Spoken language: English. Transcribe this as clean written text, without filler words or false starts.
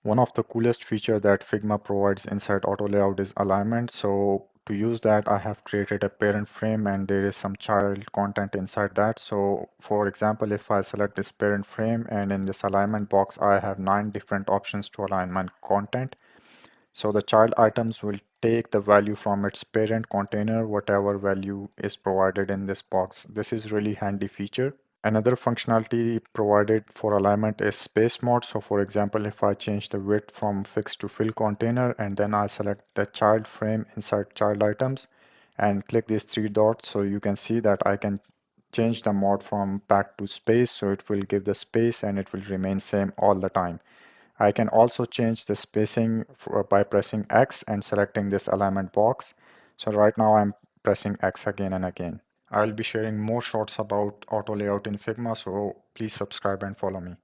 One of the coolest feature that Figma provides inside auto layout is alignment. So to use that, I have created a parent frame and there is some child content inside that. So for example, if I select this parent frame and in this alignment box, I have 9 different options to align my content. So the child items will take the value from its parent container, whatever value is provided in this box. This is really handy feature. Another functionality provided for alignment is space mode. So for example, if I change the width from fixed to fill container and then I select the child frame inside child items and click these three dots, so you can see that I can change the mode from packed to space. So it will give the space and it will remain same all the time. I can also change the spacing by pressing X and selecting this alignment box. So right now I'm pressing X again and again. I'll be sharing more shorts about auto layout in Figma, so please subscribe and follow me.